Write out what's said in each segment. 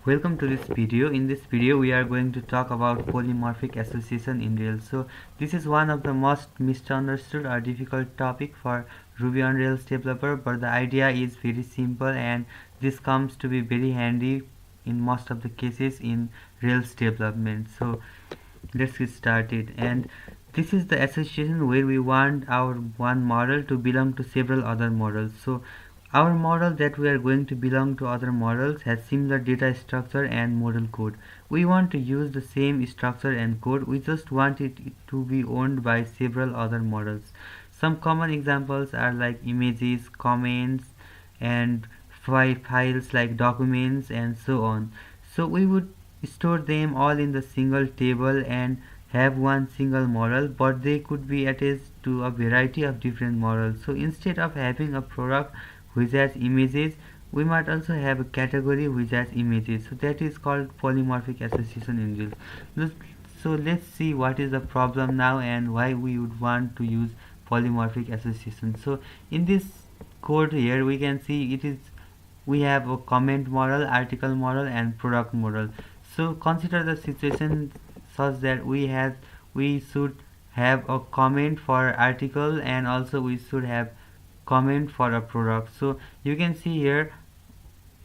Welcome to this video. In this video we are going to talk about polymorphic association in Rails. So this is one of the most misunderstood or difficult topic for Ruby on Rails developer, but the idea is very simple and this comes to be very handy in most of the cases in Rails development. So let's get started. And this is the association where we want our one model to belong to several other models. So our model that we are going to belong to other models has similar data structure and model code. We want to use the same structure and code. We just want it to be owned by several other models. Some common examples are like images, comments, and files like documents and so on. So we would store them all in the single table and have one single model, but they could be attached to a variety of different models. So instead of having a product which has images, we might also have a category which has images. So that is called polymorphic association in Rails. So let's see what is the problem now and why we would want to use polymorphic association. So in this code here we can see we have a comment model, article model, and product model. So consider the situation such that we should have a comment for article and also we should have comment for a product. So you can see here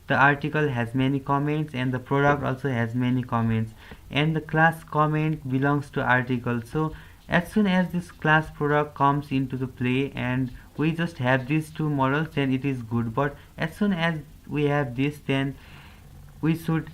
the article has many comments and the product also has many comments, and the class comment belongs to article. So as soon as this class product comes into the play and we just have these two models, then it is good, but as soon as we have this, then we should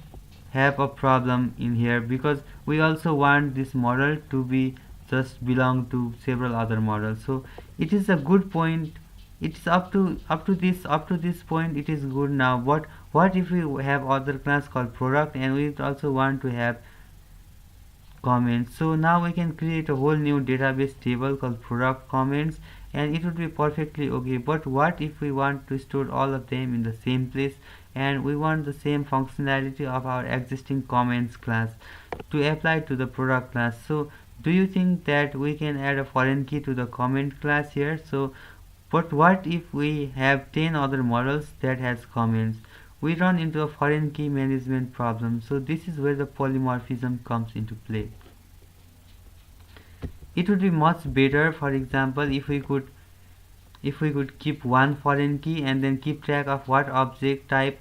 have a problem in here because we also want this model to be just belong to several other models. So it is a good point. It's up to this point it is good now, but what if we have other class called product and we also want to have comments? So now we can create a whole new database table called product comments and it would be perfectly okay. But what if we want to store all of them in the same place and we want the same functionality of our existing comments class to apply to the product class? So do you think that we can add a foreign key to the comment class here? So but what if we have 10 other models that has comments? We run into a foreign key management problem. So this is where the polymorphism comes into play. It would be much better, for example, if we could keep one foreign key and then keep track of what object type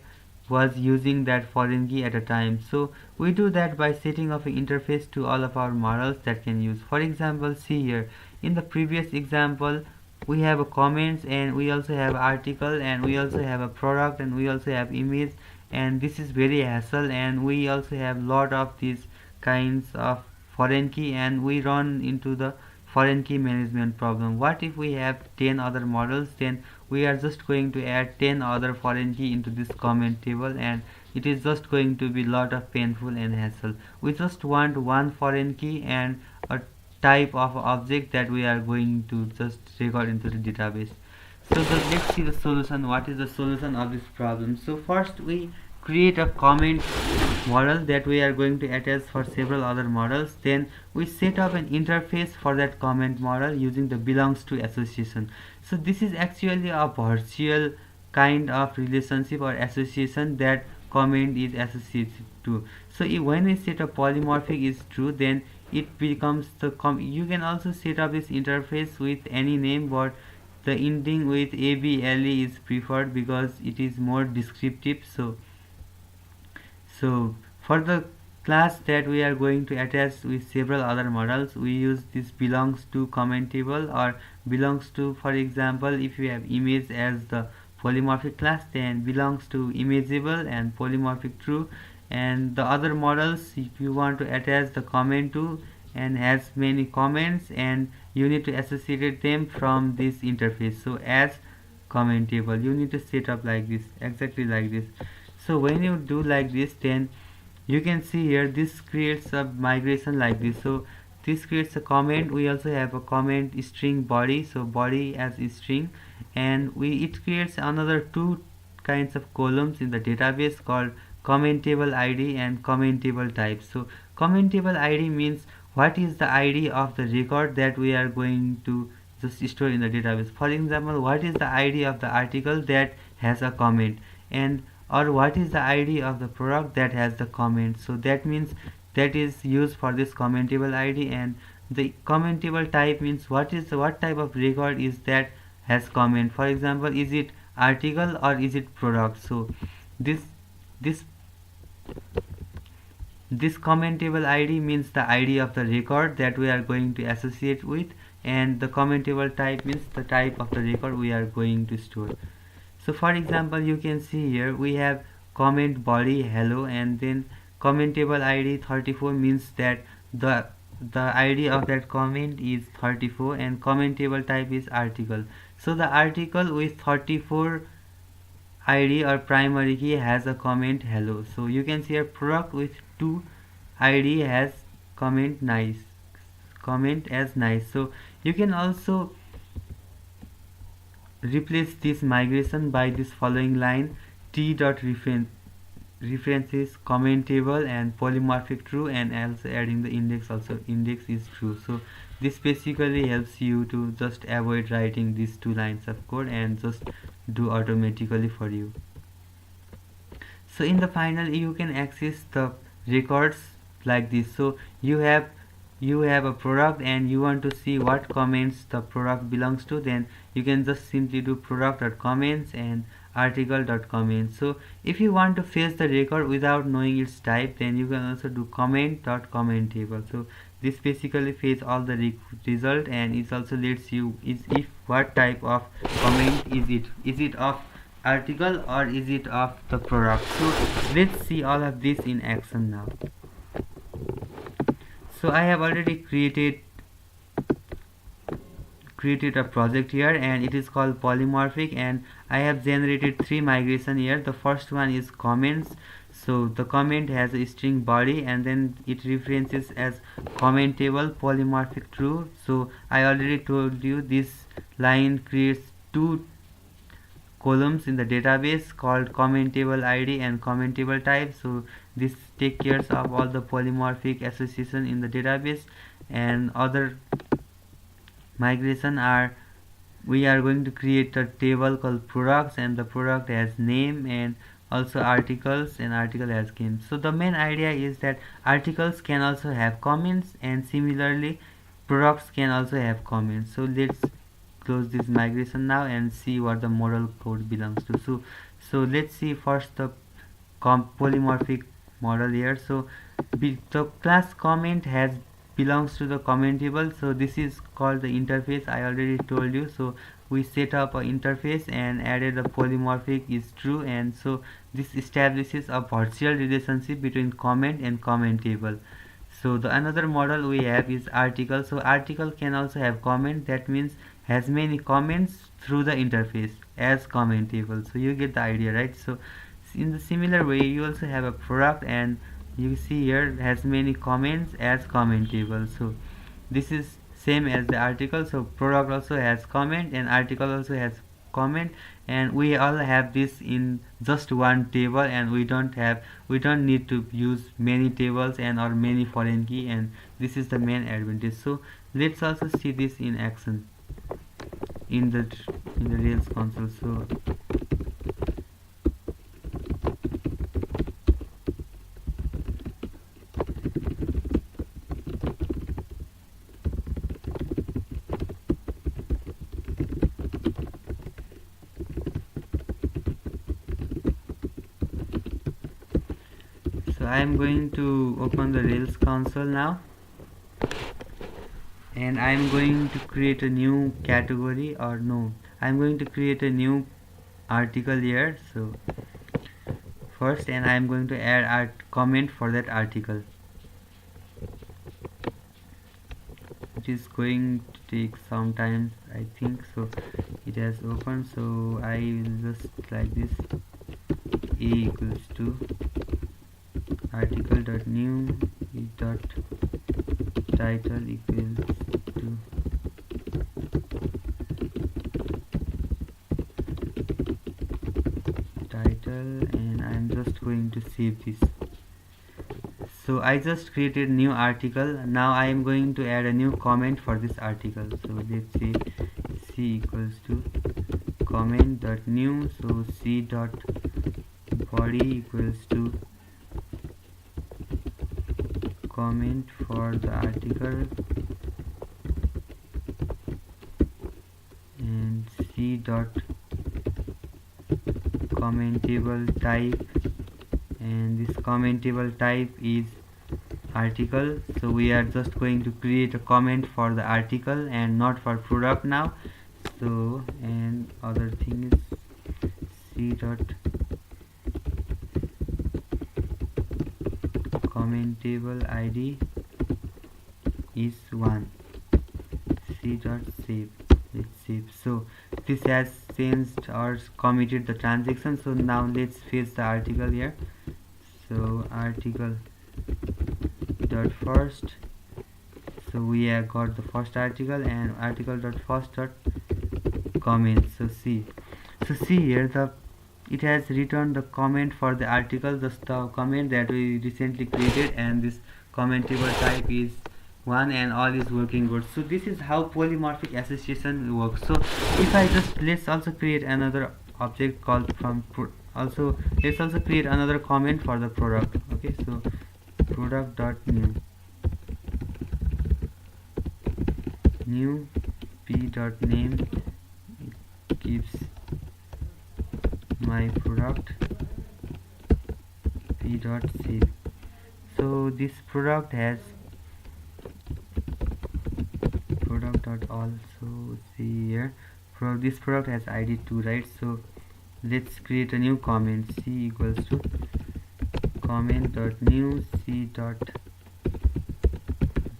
was using that foreign key at a time. So we do that by setting up an interface to all of our models that can use. For example, see here in the previous example we have a comments and we also have article and we also have a product and we also have image, and this is very hassle and we also have lot of these kinds of foreign key and we run into the foreign key management problem. What if we have 10 other models? Then we are just going to add 10 other foreign key into this comment table and it is just going to be lot of painful and hassle. We just want one foreign key and a type of object that we are going to just record into the database. So let's see the solution. What is the solution of this problem? So first we create a comment model that we are going to attach for several other models. Then we set up an interface for that comment model using the belongs to association. So this is actually a virtual kind of relationship or association that comment is associated to. So when we set a polymorphic is true, then it becomes the you can also set up this interface with any name, but the ending with able is preferred because it is more descriptive. So for the class that we are going to attach with several other models, we use this belongs to comment table or belongs to. For example, if you have image as the polymorphic class, then belongs to imageable and polymorphic true, and the other models if you want to attach the comment to and has many comments, and you need to associate them from this interface. So as comment table you need to set up like this, exactly like this. So when you do like this, then you can see here this creates a migration like this. So this creates a comment. We also have a comment string body, so body as a string, and it creates another two kinds of columns in the database called comment table id and comment table type. So comment table id means what is the id of the record that we are going to just store in the database. For example, what is the id of the article that has a comment, and or what is the ID of the product that has the comment. So that means that is used for this commentable ID. And the commentable type means what type of record is that has comment. For example, is it article or is it product? So this this this commentable ID means the ID of the record that we are going to associate with, and the commentable type means the type of the record we are going to store. So for example, you can see here we have comment body hello, and then commentable ID 34 means that the ID of that comment is 34, and commentable type is article. So the article with 34 ID or primary key has a comment hello. So you can see a product with 2 ID has comment as nice. So you can also replace this migration by this following line: t dot reference is commentable and polymorphic true, and also adding the index, also index is true. So this basically helps you to just avoid writing these 2 lines of code and just do automatically for you. So in the final, you can access the records like this. So you have a product and you want to see what comments the product belongs to, then you can just simply do product.comments and article.comments. So if you want to fetch the record without knowing its type, then you can also do comment.commentable. So this basically fetch all the result, and it also lets you if what type of comment is it of article or is it of the product. So let's see all of this in action now. So I have already created a project here, and it is called polymorphic, and I have generated 3 migration here. The first one is comments. So the comment has a string body, and then it references as commentable polymorphic true. So I already told you this line creates 2 columns in the database called commentable ID and commentable type. So this takes care of all the polymorphic association in the database. And other migration are, we are going to create a table called products, and the product has name and also articles, and article has name. So the main idea is that articles can also have comments, and similarly products can also have comments. So let's close this migration now and see what the model code belongs to. So let's see first the polymorphic model here. So the class comment has belongs to the commentable. So this is called the interface, I already told you. So we set up an interface and added the polymorphic is true, and so this establishes a virtual relationship between comment and commentable. So the another model we have is article. So article can also have comment, that means has many comments through the interface as commentable. So you get the idea, right? So in the similar way, you also have a product, and you see here has many comments as commentable. So this is same as the article. So product also has comment and article also has comment, and we all have this in just one table, and we don't need to use many tables and or many foreign key, and this is the main advantage. So let's also see this in action in the Rails console. So I am going to open the Rails console now, and I am going to create a new category, or no, I am going to create a new article here. So first, and I am going to add a comment for that article. It is going to take some time, I think. So it has opened, so I will just like this: a equals to article.new dot title equals to title, and I'm just going to save this. So I just created new article. Now I am going to add a new comment for this article. So let's say c equals to comment.new. So c dot body equals to comment for the article, and c dot commentable type, and this commentable type is article. So we are just going to create a comment for the article and not for product now. So, and other thing is c dot commentable id is 1, c dot save. Let's save. So this has changed or committed the transaction. So now let's fetch the article here. So article dot first, so we have got the first article, and article dot first dot comment. So see here, it has returned the comment for the article, just the comment that we recently created, and this commentable type is 1, and all is working good. So this is how polymorphic association works. So if I just, let's also create another object called from also let's also create another comment for the product. Okay, so product dot new p dot name, it gives my product, p dot save. So this product has product dot also, see here, this product has id 2, right? So let's create a new comment. C equals to comment dot new c dot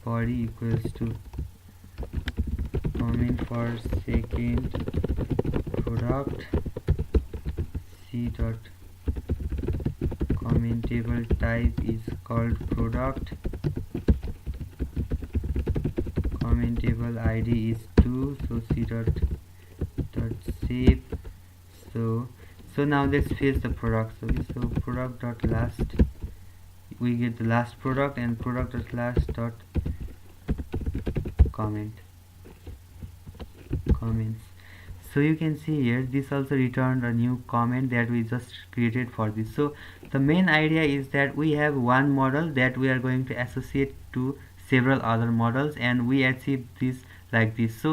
body equals to comment for second product, c dot commentable type is called product, commentable id is 2, so c dot save. So now let's fetch the product. So product dot last, we get the last product, and product dot last dot comments. So you can see here, this also returned a new comment that we just created for this. So the main idea is that we have one model that we are going to associate to several other models, and we achieve this like this. So